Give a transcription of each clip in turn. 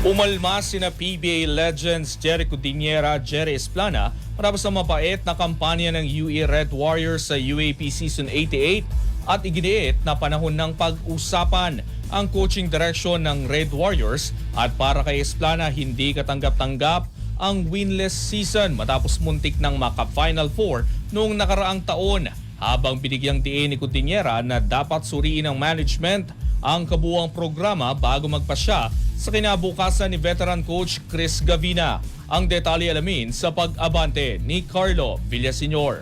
Umalma sina PBA legends Jerry Cudiniera, Jerry Esplana matapos ang mapait na kampanya ng UE Red Warriors sa UAP Season 88 at iginiit na panahon ng pag-usapan ang coaching direction ng Red Warriors at para kay Esplana hindi katanggap-tanggap ang winless season matapos muntik ng maka-Final Four noong nakaraang taon habang binigyang diin ni Cudiniera na dapat suriin ng management ang kabuuang programa bago magpasya sa kinabukasan ni veteran coach Chris Gavina. Ang detalye alamin sa pag-abante ni Carlo Villaseñor.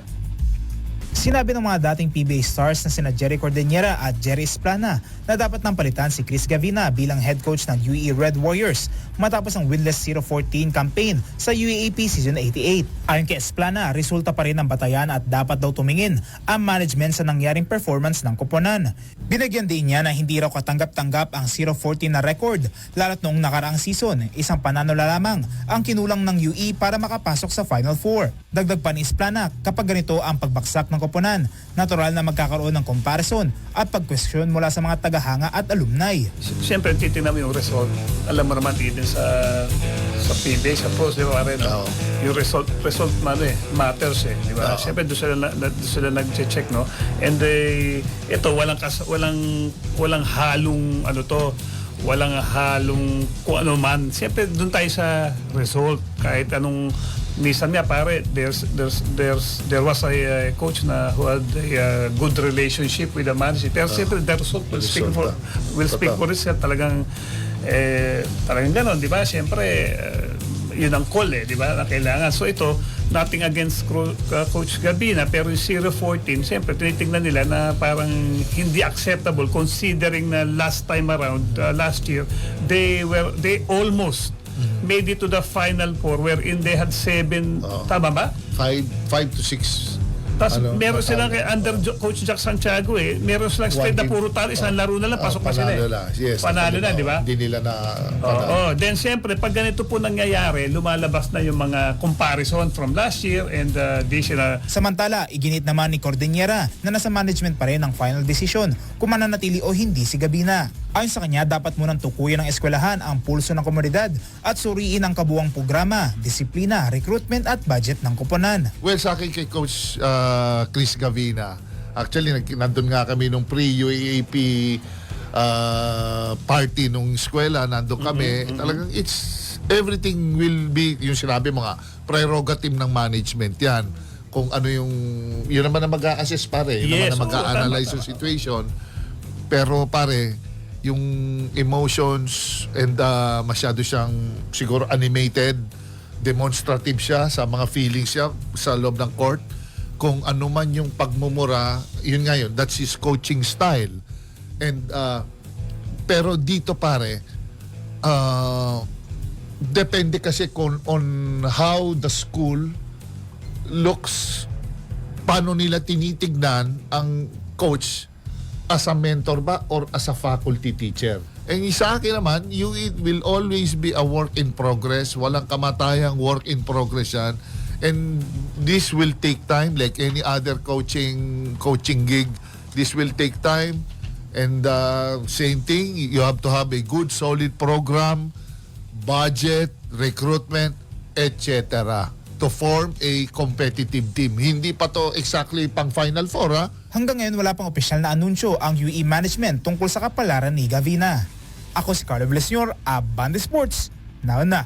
Sinabi ng mga dating PBA stars na sina Jerry Cudiniera at Jerry Esplana na dapat nang palitan si Chris Gavina bilang head coach ng UE Red Warriors matapos ang winless 0-14 campaign sa UAAP Season 88. Ayon kay Esplana, resulta pa rin ang batayan at dapat daw tumingin ang management sa nangyaring performance ng koponan. Binagyan din niya na hindi raw katanggap-tanggap ang 0-14 na record lalo't noong nakaraang season, isang pananala lamang ang kinulang ng UE para makapasok sa Final Four. Dagdag pa ni Esplana, kapag ganito ang pagbagsak ng koponan, natural na magkakaroon ng comparison at pag-question mula sa mga tagahanga at alumni. Siyempre, titignan mo yung result. Alam mo naman din sa PBA, sa pros, di ba? Yung result matters di ba? Siyempre, doon sila nag-check, no? And ito, walang halong walang halong kung ano man. Siyempre, doon tayo sa result. Kahit anong minsan nga pare, there was a coach na who had a good relationship with the manager. Pero siyempre, the result will speak for itself. Talagang gano'n, di ba? Siyempre, yun ang call di ba? Na kailangan. So ito, nothing against Coach Gavina, pero yung 0-14, siyempre, tinitingnan nila na parang hindi acceptable considering na last time around, last year, they almost made it to the Final Four wherein they had 7, tama ba? 5 to 6. Tapos meron silang under Coach Jack Santiago meron silang straight na puro talo, isang laro na lang, pasok pa sila Yes, panalo na, di ba? Hindi nila na Then siyempre, pag ganito po nangyayari, lumalabas na yung mga comparison from last year and this year. Samantala, iginit naman ni Cudiniera na nasa management pa rin ang final decision kung mananatili o hindi si Gavina. Ayon sa kanya, dapat munang tukuyin ng eskwelahan ang pulso ng komunidad at suriin ang kabuuang programa, disiplina, recruitment at budget ng koponan. Well, sa akin kay Coach Chris Gavina, actually nandun nga kami nung pre-UAAP party nung eskwela, nandun kami. Talagang everything will be, yung sinabi mga prerogative ng management yan. Kung ano yun naman na mag-a-assess pare, yun naman na mag-a-analyze yung situation. Pero pare, yung emotions and masyado siyang siguro animated, demonstrative siya sa mga feelings siya sa loob ng court. Kung ano man yung pagmumura, yun nga yun, that's his coaching style. And pero dito pare, depende kasi on how the school looks, paano nila tinitignan ang coach as a mentor ba or as a faculty teacher. And sa akin naman, it will always be a work in progress. Walang kamatayang work in progress yan. And this will take time like any other coaching gig. This will take time. And same thing, you have to have a good solid program, budget, recruitment, etc. to form a competitive team. Hindi pa to exactly pang Final Four Hanggang ngayon wala pang opisyal na anunsyo ang UE management tungkol sa kapalaran ni Gavina. Ako si Carlo Villaseñor, Abante Sports. Now na.